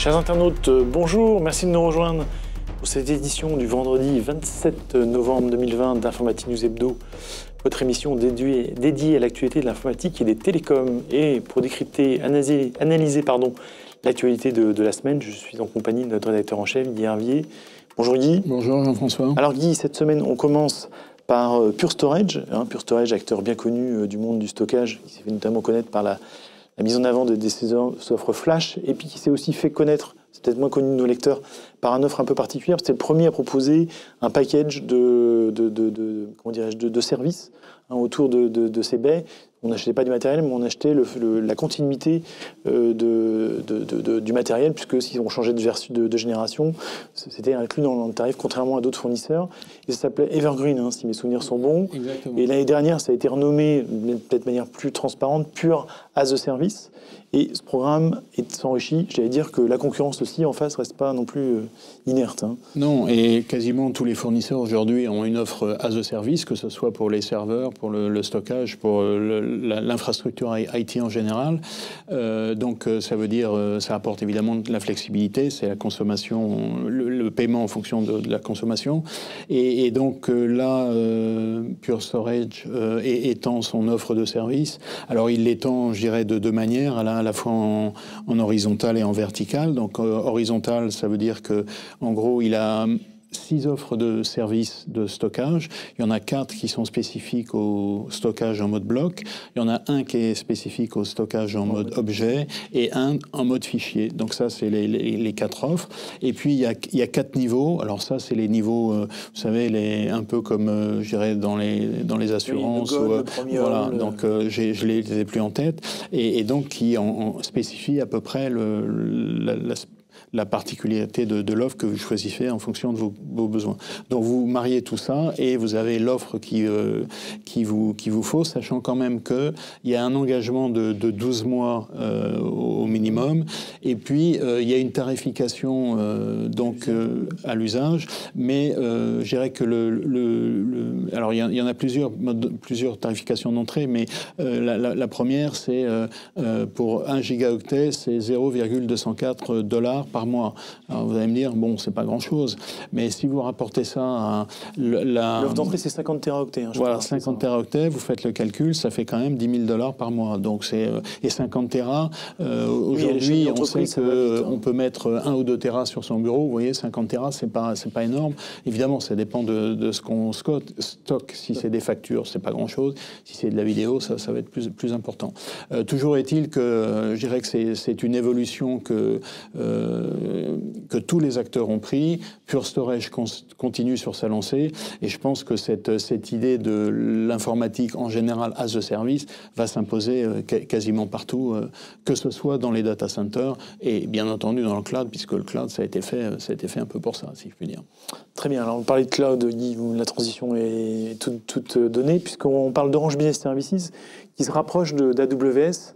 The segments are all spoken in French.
Chers internautes, bonjour, merci de nous rejoindre pour cette édition du vendredi 27 novembre 2020 d'Informatique News Hebdo, votre émission dédiée à l'actualité de l'informatique et des télécoms. Et pour décrypter, analyser l'actualité de la semaine, je suis en compagnie de notre rédacteur en chef, Guy Hervier. Bonjour Guy. Bonjour Jean-François. Alors Guy, cette semaine, on commence par Pure Storage. Pure Storage, acteur bien connu du monde du stockage, qui s'est fait notamment connaître par la mise en avant de ses offres flash, et puis qui s'est aussi fait connaître, c'est peut-être moins connu de nos lecteurs, par une offre un peu particulière. C'était le premier à proposer un package de services autour de ces baies. On n'achetait pas du matériel, mais on achetait la continuité du matériel, puisque si on changeait de génération, c'était inclus dans le tarif, contrairement à d'autres fournisseurs. Et ça s'appelait Evergreen, si mes souvenirs sont bons. Exactement. Et l'année dernière, ça a été renommé, peut-être de manière plus transparente, Pure as a Service. Et ce programme s'enrichit. J'allais dire que la concurrence aussi en face ne reste pas non plus inerte. Non, et quasiment tous les fournisseurs aujourd'hui ont une offre as a service, que ce soit pour les serveurs, pour le stockage, pour l'infrastructure IT en général. Donc ça veut dire, ça apporte évidemment de la flexibilité, c'est la consommation, le paiement en fonction de la consommation. Et donc là, Pure Storage étend son offre de service. Alors il l'étend, je dirais, de deux manières, à la fois en horizontal et en vertical. Donc horizontal, ça veut dire que en gros, il a 6 offres de services de stockage. Il y en a 4 qui sont spécifiques au stockage en mode bloc. Il y en a un qui est spécifique au stockage en mode objet et un en mode fichier. Donc ça, c'est les 4 offres. Et puis, il y a 4 niveaux. Alors ça, c'est les niveaux, vous savez, un peu comme, je dirais, dans les assurances. Oui, le gold, le premium, voilà, donc je les ai plus en tête. Et donc, qui spécifie à peu près la particularité de l'offre que vous choisissez en fonction de vos besoins. Donc vous mariez tout ça et vous avez l'offre qu'il vous faut, sachant quand même qu'il y a un engagement de 12 mois au minimum, et puis il y a une tarification à l'usage, mais je dirais que alors il y en a plusieurs tarifications d'entrée, mais la première, c'est pour 1 gigaoctet, c'est 0,204 $ par mois. Alors vous allez me dire, bon, c'est pas grand-chose, mais si vous rapportez ça à l'offre d'entrée, c'est 50 téraoctets. Voilà, 50 téraoctets, vous faites le calcul, ça fait quand même 10 000 $ par mois. Donc et 50 téras, aujourd'hui, on sait qu'on peut mettre 1 ou 2 téras sur son bureau. Vous voyez, 50 téras, c'est pas énorme. Évidemment, ça dépend de ce qu'on stocke. Si c'est des factures, c'est pas grand-chose. Si c'est de la vidéo, ça va être plus important. Toujours est-il que je dirais que c'est une évolution que tous les acteurs ont pris. Pure Storage continue sur sa lancée, et je pense que cette idée de l'informatique en général as a service va s'imposer quasiment partout, que ce soit dans les data centers et bien entendu dans le cloud, puisque le cloud, ça a été fait un peu pour ça, si je puis dire. Très bien, alors on parlait de cloud, Guy, la transition est toute donnée, puisqu'on parle d'Orange Business Services, qui se rapproche d'AWS.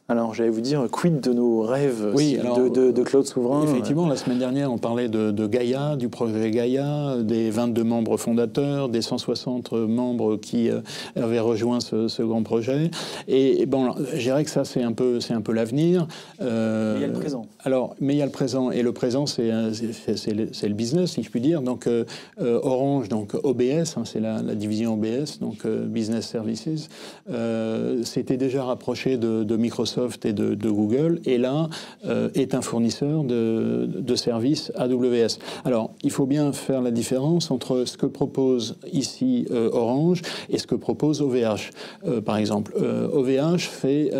Alors, j'allais vous dire, quid de nos rêves de cloud souverain? Effectivement, la semaine dernière, on parlait de Gaia, du projet Gaia, des 22 membres fondateurs, des 160 membres qui avaient rejoint ce grand projet. Et bon, je dirais que ça, c'est un peu l'avenir. Mais il y a le présent. Mais il y a le présent. Et le présent, c'est le business, si je puis dire. Donc, Orange, donc OBS, c'est la division OBS, donc Business Services, s'était déjà rapproché de Microsoft et de Google, et là est un fournisseur de services AWS. Alors, il faut bien faire la différence entre ce que propose ici Orange et ce que propose OVH. Par exemple, OVH fait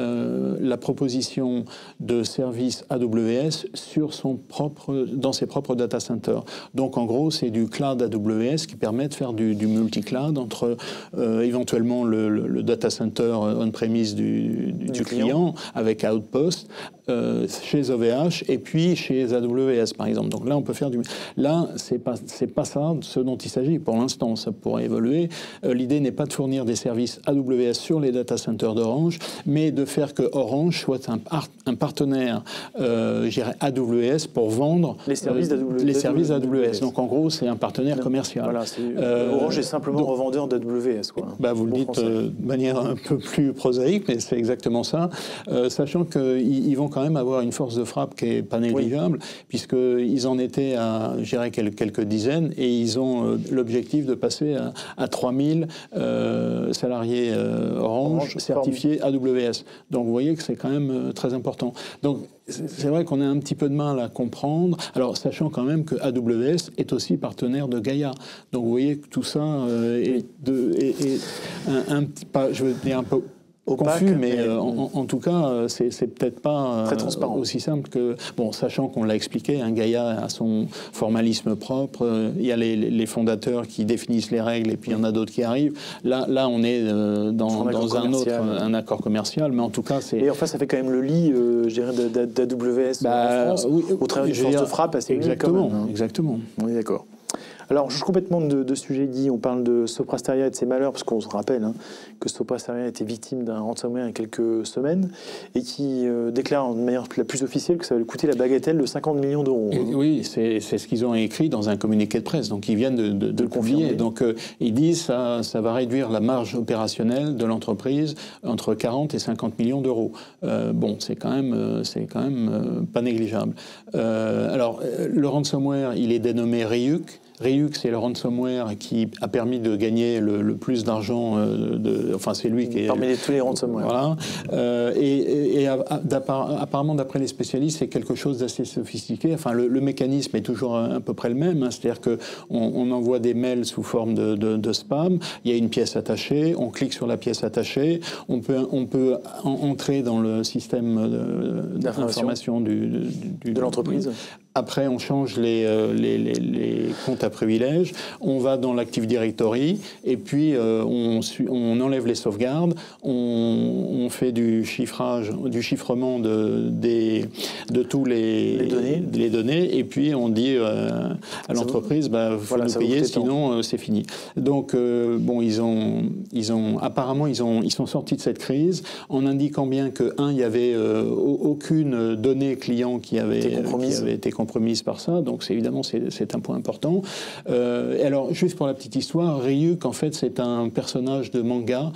la proposition de services AWS dans ses propres data centers. Donc, en gros, c'est du cloud AWS qui permet de faire du multi-cloud entre éventuellement le data center on-premise du client avec Outpost chez OVH et puis chez AWS, par exemple. Donc là, on peut faire du... Là, c'est pas ça ce dont il s'agit. Pour l'instant, ça pourrait évoluer. L'idée n'est pas de fournir des services AWS sur les data centers d'Orange, mais de faire que Orange soit un partenaire, je dirais, AWS pour vendre les services AWS. Donc en gros, c'est un partenaire commercial. Voilà, Orange est simplement revendeur d'AWS. Vous le dites de manière un peu plus prosaïque, mais c'est exactement ça. sachant qu'ils vont quand même avoir une force de frappe qui n'est pas négligeable, puisqu'ils en étaient à, je dirais, quelques dizaines, et ils ont l'objectif de passer à 3000 salariés Orange certifiés AWS. Donc vous voyez que c'est quand même très important. Donc c'est vrai qu'on a un petit peu de mal à comprendre, alors sachant quand même que AWS est aussi partenaire de Gaïa. Donc vous voyez que tout ça est un petit pas, je veux dire un peu opaque, confus, mais en tout cas, c'est peut-être pas très transparent. Aussi simple que... Bon, sachant qu'on l'a expliqué, Gaïa a son formalisme propre, il y a les fondateurs qui définissent les règles, et puis il y en a d'autres qui arrivent. Là on est dans un accord commercial, mais en tout cas, c'est... Et enfin, ça fait quand même le lit, je dirais, d'AWS en France, au travers d'une force de frappe assez unique, quand même, hein. Exactement. On est d'accord. Alors, je change complètement de sujet, Guy. On parle de Sopra Steria et de ses malheurs, parce qu'on se rappelle que Sopra Steria a été victime d'un ransomware il y a quelques semaines et qui déclare de manière la plus officielle que ça va lui coûter la bagatelle de 50 millions d'euros. Oui, c'est ce qu'ils ont écrit dans un communiqué de presse. Donc, ils viennent de le publier. Donc, ils disent que ça va réduire la marge opérationnelle de l'entreprise entre 40 et 50 millions d'euros. Bon, c'est quand même pas négligeable. Alors, le ransomware, il est dénommé Ryuk. Ryuk, c'est le ransomware qui a permis de gagner le plus d'argent. Enfin, c'est lui qui est... Parmi tous les ransomware. Voilà. Apparemment, d'après les spécialistes, c'est quelque chose d'assez sophistiqué. Enfin, le mécanisme est toujours à peu près le même. C'est-à-dire qu'on envoie des mails sous forme de spam. Il y a une pièce attachée. On clique sur la pièce attachée. On peut entrer dans le système d'information de l'entreprise. Après, on change les comptes à privilèges, on va dans l'Active Directory, et puis on enlève les sauvegardes, on fait du chiffrement de tous les données, et puis on dit à l'entreprise, faut nous payer, sinon c'est fini. Donc, bon, apparemment, ils sont sortis de cette crise en indiquant bien que, il y avait aucune donnée client qui avait été compromise par ça, donc évidemment c'est un point important. Et alors, juste pour la petite histoire, Ryuk, en fait, c'est un personnage de manga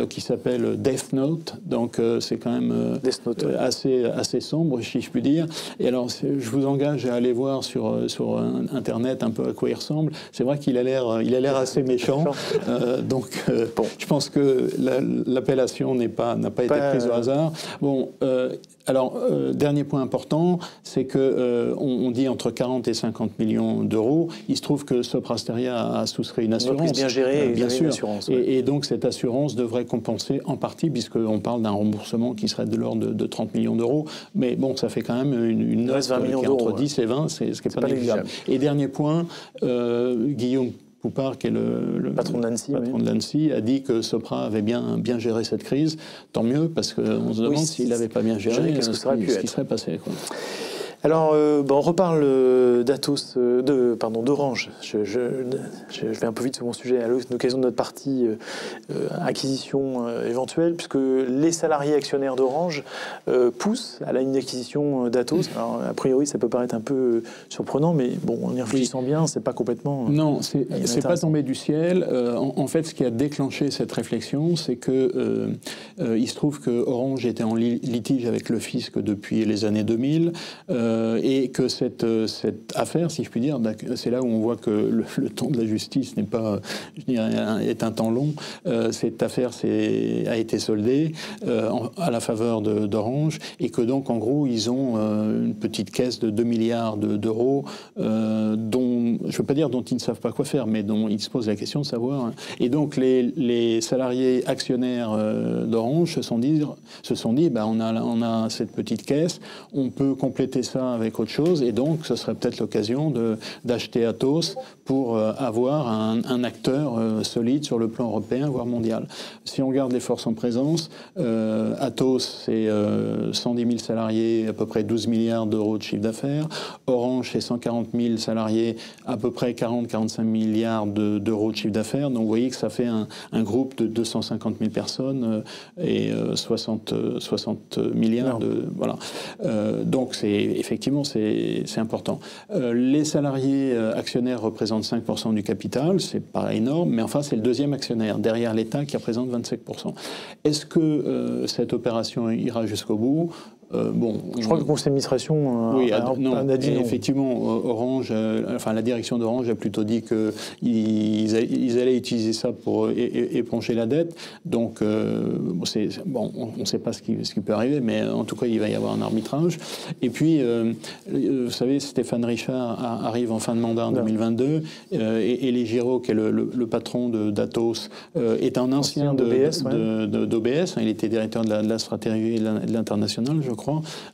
qui s'appelle Death Note, donc c'est quand même assez sombre, si je puis dire. Et alors, je vous engage à aller voir sur Internet un peu à quoi il ressemble. C'est vrai qu'il a l'air assez méchant, donc bon. Je pense que l'appellation n'a pas été prise au hasard. Bon, alors, dernier point important, c'est que on dit entre 40 et 50 millions d'euros. Il se trouve que Sopra Steria a souscrit une assurance. Bien gérée, bien sûr. Assurance, et donc, cette assurance devrait compenser en partie, puisqu'on parle d'un remboursement qui serait de l'ordre de 30 millions d'euros. Mais bon, ça fait quand même une note qui est entre 10 et 20, ce qui n'est pas négligeable. Et dernier point, Guillaume Poupard, qui est le patron de l'ANSSI, a dit que Sopra avait bien géré cette crise. Tant mieux, parce qu'on se demande s'il n'avait pas bien géré, ce qui serait passé, quoi. Alors, on reparle d'Atos, d'Orange. Je vais un peu vite sur mon sujet à l'occasion de notre partie acquisition éventuelle, puisque les salariés actionnaires d'Orange poussent à une acquisition d'Atos. Alors, a priori, ça peut paraître un peu surprenant, mais bon, en y réfléchissant bien, c'est pas complètement... Non, c'est pas tombé du ciel. En fait, ce qui a déclenché cette réflexion, c'est que il se trouve que Orange était en litige avec le fisc depuis les années 2000. Et que cette affaire, si je puis dire, c'est là où on voit que le temps de la justice n'est pas, je dirais, est un temps long. Cette affaire a été soldée à la faveur d'Orange, et que donc, en gros, ils ont une petite caisse de 2 milliards d'euros dont, je ne veux pas dire dont ils ne savent pas quoi faire, mais dont ils se posent la question de savoir. Hein. Et donc, les salariés actionnaires d'Orange se sont dit, on a cette petite caisse, on peut compléter ça avec autre chose, et donc ce serait peut-être l'occasion d'acheter Atos pour avoir un acteur solide sur le plan européen, voire mondial. Si on regarde les forces en présence, Atos, c'est 110 000 salariés, à peu près 12 milliards d'euros de chiffre d'affaires. Orange, c'est 140 000 salariés, à peu près 40-45 milliards d'euros de chiffre d'affaires. Donc vous voyez que ça fait un groupe de 250 000 personnes et 60 milliards de... Voilà. Donc effectivement, c'est important. Les salariés actionnaires représentent 5% du capital, c'est pas énorme, mais enfin c'est le deuxième actionnaire, derrière l'État qui représente 25%. Est-ce que cette opération ira jusqu'au bout ? Je crois que le conseil d'administration a dit non. Effectivement, Orange, la direction d'Orange a plutôt dit qu'ils allaient utiliser ça pour éponger la dette. Donc, on ne sait pas ce qui peut arriver, mais en tout cas, il va y avoir un arbitrage. Et puis, vous savez, Stéphane Richard arrive en fin de mandat en 2022, et Elie Giraud, qui est le patron d'Atos, est un ancien d'OBS. Il était directeur de la stratégie et de l'international, je crois.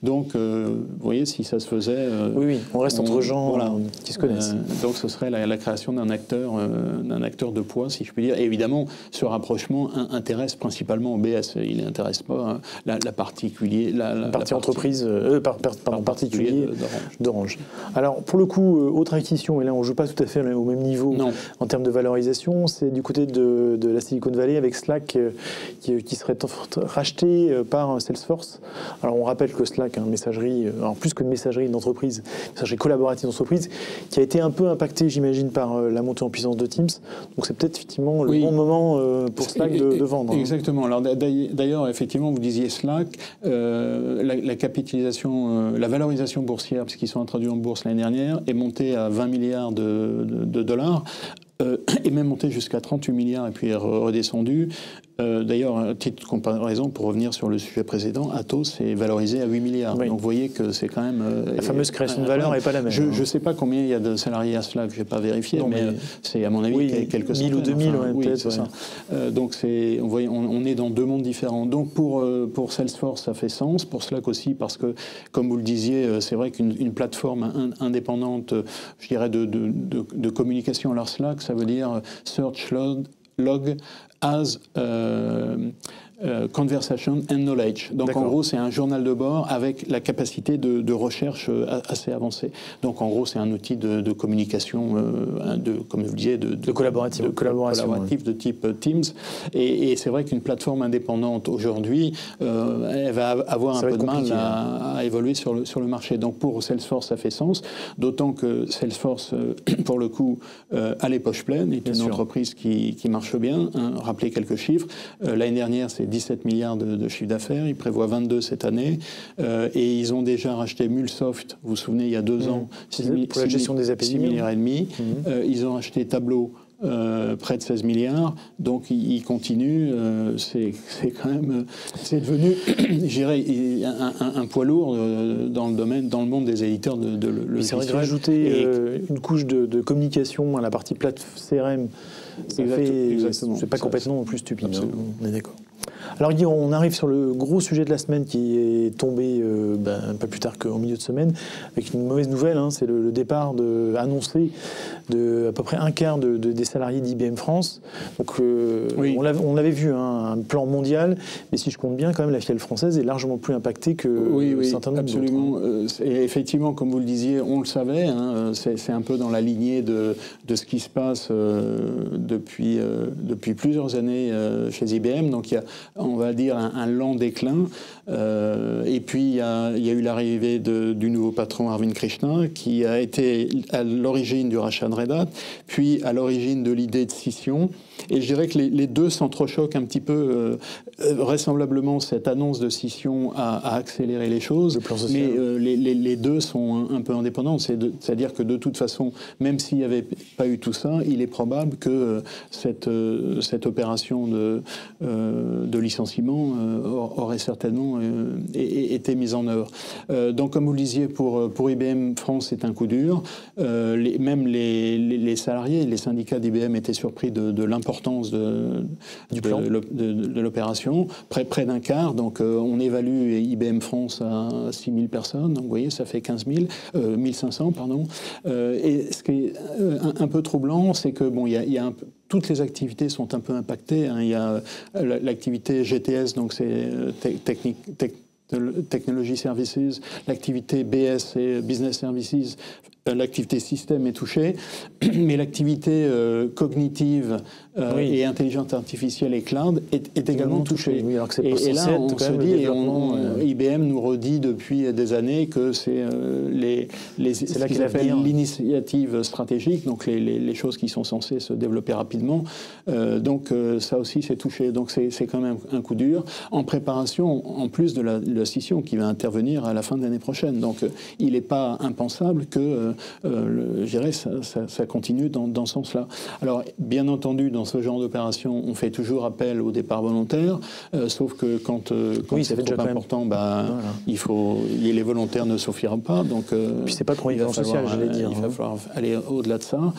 Donc, vous voyez, si ça se faisait... oui, on reste entre gens qui se connaissent. Donc, ce serait la création d'un acteur de poids, si je puis dire. Et évidemment, ce rapprochement intéresse principalement OBS. Il n'intéresse pas la partie entreprise, particulier d'Orange. Alors, pour le coup, autre acquisition, et là, on ne joue pas tout à fait au même niveau en termes de valorisation, c'est du côté de la Silicon Valley avec Slack qui serait racheté par Salesforce. Alors, on rappelle que Slack, messagerie, alors plus que de messagerie d'entreprise, messagerie collaborative d'entreprise, qui a été un peu impactée, j'imagine, par la montée en puissance de Teams. Donc c'est peut-être effectivement le bon moment pour Slack de vendre. Exactement. Alors d'ailleurs, effectivement, vous disiez Slack, la capitalisation, la valorisation boursière, puisqu'ils sont introduits en bourse l'année dernière, est montée à 20 milliards de dollars. Et même monté jusqu'à 38 milliards et puis est redescendu. D'ailleurs, à titre de comparaison, pour revenir sur le sujet précédent, Atos est valorisé à 8 milliards. Oui. Donc vous voyez que c'est quand même... la fameuse création de valeur n'est pas la même. Je ne sais pas combien il y a de salariés à Slack, je n'ai pas vérifié, mais c'est à mon avis quelques centaines. 1000 ou 2000, peut-être. C'est ça. Donc on est dans deux mondes différents. Donc pour Salesforce, ça fait sens. Pour Slack aussi, parce que, comme vous le disiez, c'est vrai qu'une plateforme indépendante, je dirais, de communication à leur Slack, ça veut dire Search Log as Conversation and Knowledge. Donc en gros, c'est un journal de bord avec la capacité de recherche assez avancée. Donc en gros, c'est un outil de communication, comme je vous disais, de collaboratif de type Teams. Et c'est vrai qu'une plateforme indépendante aujourd'hui, elle va avoir un peu de mal à évoluer sur le marché. Donc pour Salesforce, ça fait sens. D'autant que Salesforce, pour le coup, a les poches pleines, est une entreprise qui marche bien. Rappelez quelques chiffres. L'année dernière, c'est 17 milliards de chiffre d'affaires. Ils prévoient 22 cette année. Et ils ont déjà racheté Mulsoft, vous vous souvenez, il y a 2 ans, pour la gestion des API. 6 milliards et demi. Ils ont racheté Tableau, près de 16 milliards. Donc, ils continuent. C'est quand même... C'est devenu, je dirais, un poids lourd dans le monde des éditeurs de logiciels. C'est vrai que rajouter une couche de communication à la partie CRM, c'est pas complètement non plus stupide. On est d'accord. Alors Guy, on arrive sur le gros sujet de la semaine qui est tombé pas plus tard qu'en milieu de semaine, avec une mauvaise nouvelle, c'est le départ annoncé de à peu près un quart des salariés d'IBM France. Donc on l'avait vu, un plan mondial, mais si je compte bien, quand même, la filiale française est largement plus impactée que certains d'autres. Absolument. Et effectivement, comme vous le disiez, on le savait, c'est un peu dans la lignée de ce qui se passe depuis plusieurs années chez IBM. Donc il y a, on va dire, un lent déclin. Et puis il y a eu l'arrivée du nouveau patron Arvind Krishna, qui a été à l'origine du rachat de Red Hat, puis à l'origine de l'idée de scission. Et je dirais que les deux s'entrechoquent un petit peu. Vraisemblablement, cette annonce de scission a accéléré les choses, mais les deux sont un peu indépendants. C'est-à-dire que de toute façon, même s'il n'y avait pas eu tout ça, il est probable que cette opération de licenciement aurait certainement été mise en œuvre. Donc, comme vous le disiez, pour IBM France, c'est un coup dur. Même les salariés, les syndicats d'IBM étaient surpris de l'importance de l'opération. Près d'un quart, donc on évalue IBM France à 6 000 personnes, donc vous voyez, ça fait 1 500, pardon. Et ce qui est un peu troublant, c'est que bon, toutes les activités sont un peu impactées. Il y a l'activité GTS, donc c'est Technology Services, l'activité BS et Business Services l'activité système est touchée, mais l'activité cognitive et intelligence artificielle et cloud est également touchée. Oui, alors que et là, on se dit, IBM nous redit depuis des années que c'est ce qu'ils appellent l'initiative stratégique, donc les choses qui sont censées se développer rapidement. Donc ça aussi c'est touché. Donc c'est quand même un coup dur en préparation, en plus de la scission qui va intervenir à la fin de l'année prochaine. Donc il n'est pas impensable que je dirais, ça continue dans ce sens-là. Alors, bien entendu, dans ce genre d'opération, on fait toujours appel au départ volontaire, sauf que quand c'est trop important, les volontaires ne suffiront pas. Donc, puis c'est pas de provision sociale, j'allais dire. Il va falloir aller au-delà de ça.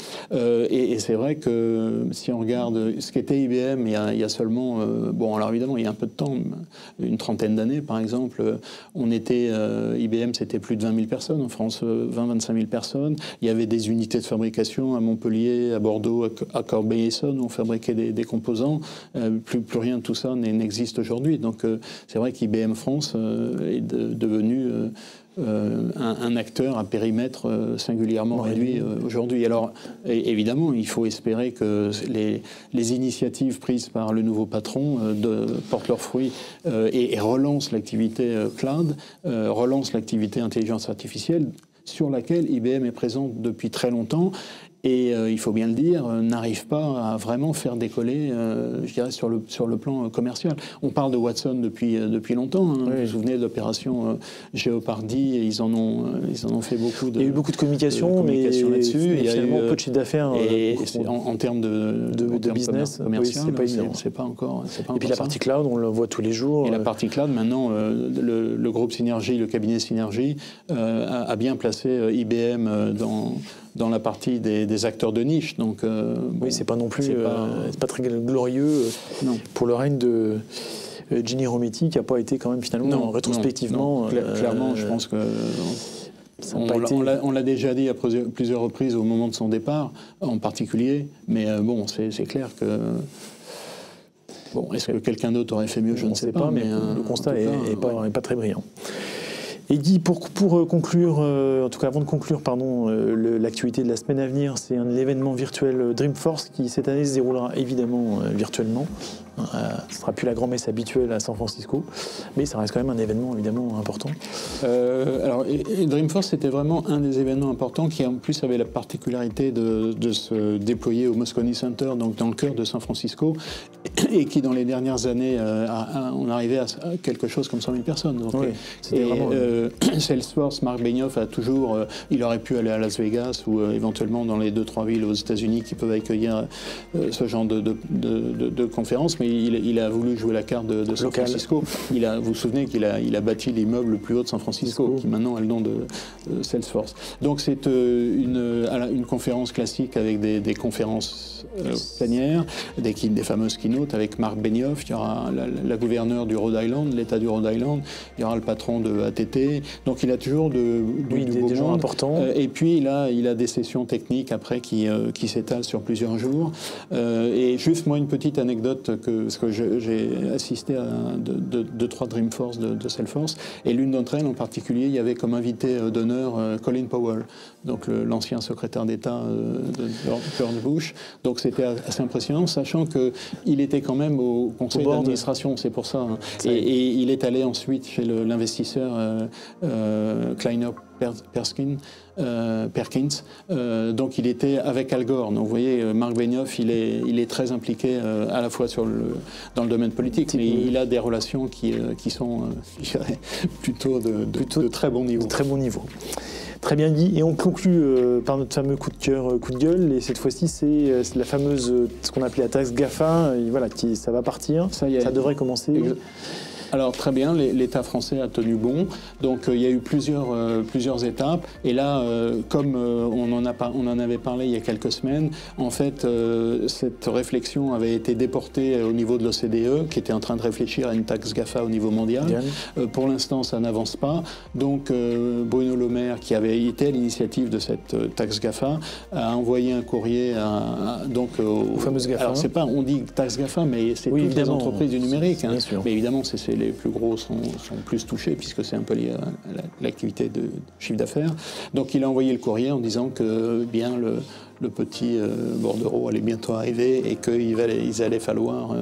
Et c'est vrai que si on regarde ce qu'était IBM il y a seulement... alors évidemment, il y a un peu de temps, une trentaine d'années, par exemple, IBM, c'était plus de 20 000 personnes en France, 20-25 000 personnes. Il y avait des unités de fabrication à Montpellier, à Bordeaux, à Corbeil-Essonnes, où on fabriquait des composants. Plus rien de tout ça n'existe aujourd'hui. Donc c'est vrai qu'IBM France est devenu un acteur à périmètre singulièrement réduit aujourd'hui. Alors évidemment, il faut espérer que les initiatives prises par le nouveau patron portent leurs fruits et relancent l'activité cloud, relancent l'activité intelligence artificielle, sur laquelle IBM est présente depuis très longtemps et, il faut bien le dire, n'arrive pas à vraiment faire décoller, je dirais, sur le plan commercial. On parle de Watson depuis longtemps. Hein. Vous vous souvenez de l'opération Jeopardy, et ils en ont fait beaucoup. Il y a eu beaucoup de communication mais là-dessus. Il y a finalement peu de chiffre d'affaires. Et en termes de business commercial, c'est pas évident. C'est pas encore. Et puis la partie cloud, on le voit tous les jours. Et la partie cloud, maintenant, le groupe Synergy, le cabinet Synergy, a bien placé IBM dans la partie des acteurs de niche. Donc, oui, c'est pas non plus, c'est pas très glorieux pour le règne de Ginny Rometty, qui n'a pas été quand même finalement rétrospectivement. Clairement, je pense que on l'a déjà dit à plusieurs reprises au moment de son départ, en particulier. Mais c'est clair que. Est-ce que quelqu'un d'autre aurait fait mieux? Je ne sais pas, mais le constat n'est pas très brillant. Et Guy, pour conclure, en tout cas avant de conclure, l'actualité de la semaine à venir, c'est l'événement virtuel Dreamforce qui cette année se déroulera évidemment virtuellement. Ce ne sera plus la grand-messe habituelle à San Francisco, mais ça reste quand même un événement évidemment important. Alors Dreamforce, c'était vraiment un des événements importants qui en plus avait la particularité de se déployer au Moscone Center, donc dans le cœur de San Francisco, et qui dans les dernières années, on arrivait à quelque chose comme 100 000 personnes. Donc, c'était vraiment... Salesforce, Marc Benioff a toujours, il aurait pu aller à Las Vegas ou éventuellement dans les 2-3 villes aux États-Unis qui peuvent accueillir ce genre de conférences, mais il a voulu jouer la carte de San Francisco. Vous vous souvenez qu'il a bâti l'immeuble le plus haut de San Francisco, qui maintenant a le nom de Salesforce. Donc c'est une conférence classique avec des conférences plénières, des fameuses keynotes avec Marc Benioff. Il y aura la gouverneure du Rhode Island, l'État du Rhode Island. Il y aura le patron de AT&T. Donc il a toujours des gens importants. Et puis il a des sessions techniques après qui s'étalent sur plusieurs jours. Et juste moi une petite anecdote parce que j'ai assisté à 2-3 Dreamforce de Salesforce, et l'une d'entre elles en particulier, il y avait comme invité d'honneur Colin Powell, donc l'ancien secrétaire d'État de George Bush. Donc c'était assez impressionnant, sachant qu'il était quand même au conseil d'administration, c'est pour ça. Hein. Et il est allé ensuite chez l'investisseur Kleiner Perkins. Donc il était avec Al Gore. Donc vous voyez, Marc Benioff, il est très impliqué à la fois dans le domaine politique, mais il a des relations qui sont, je dirais, plutôt de très bon niveau. De très bon niveau. Très bien Guy, et on conclut par notre fameux coup de cœur, coup de gueule, et cette fois-ci c'est la fameuse, ce qu'on appelait la taxe GAFA, et voilà, ça va partir, ça devrait commencer. Alors très bien, l'État français a tenu bon, donc il y a eu plusieurs étapes, et là, comme on en avait parlé il y a quelques semaines, en fait, cette réflexion avait été déportée au niveau de l'OCDE, qui était en train de réfléchir à une taxe GAFA au niveau mondial. Pour l'instant, ça n'avance pas, donc Bruno Le Maire, qui avait été à l'initiative de cette taxe GAFA, a envoyé un courrier aux fameuses GAFA. Alors c'est pas, on dit taxe GAFA, mais c'est toutes les entreprises du numérique, hein, mais évidemment c'est les plus gros sont plus touchés, puisque c'est un peu lié à l'activité de chiffre d'affaires. Donc il a envoyé le courrier en disant que bien le petit bordereau allait bientôt arriver et qu'ils allaient falloir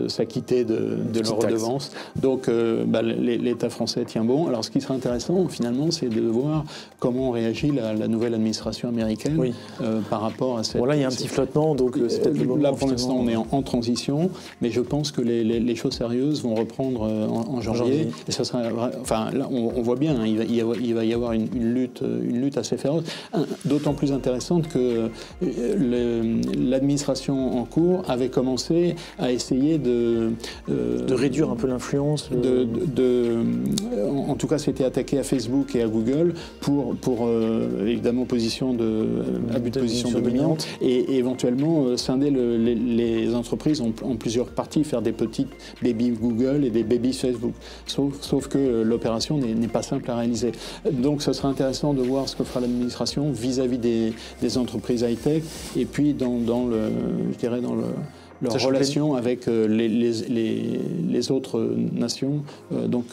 s'acquitter de leur redevance. Donc l'État français tient bon. Alors ce qui serait intéressant finalement, c'est de voir comment réagit la nouvelle administration américaine par rapport à cette... Bon, là il y a un petit flottement, donc c'est peut-être le moment. Là pour l'instant on est en transition, mais je pense que les choses sérieuses vont reprendre en janvier. Et ça sera, enfin là on voit bien, hein, il va y avoir une lutte assez féroce, d'autant plus intéressante que l'administration en cours avait commencé à essayer de réduire un peu l'influence. En tout cas, c'était attaqué à Facebook et à Google pour évidemment abus de position dominante et éventuellement scinder les entreprises en plusieurs parties, faire des petites baby Google et des baby Facebook. Sauf que l'opération n'est pas simple à réaliser. Donc, ce sera intéressant de voir ce que fera l'administration vis-à-vis des entreprises high-tech et puis dans leur relation avec les autres nations. Donc,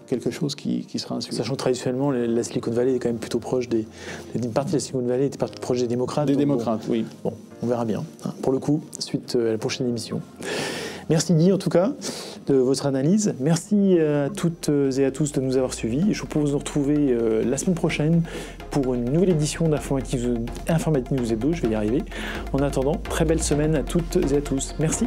quelque chose qui sera un sujet. Sachant que traditionnellement, la Silicon Valley est quand même plutôt proche une partie de la Silicon Valley était proche des démocrates. Des démocrates, oui. Bon, on verra bien. Pour le coup, suite à la prochaine émission. Merci Guy, en tout cas, de votre analyse. Merci à toutes et à tous de nous avoir suivis. Je vous propose de nous retrouver la semaine prochaine pour une nouvelle édition d'Informative News Hebdo. Je vais y arriver. En attendant, très belle semaine à toutes et à tous. Merci.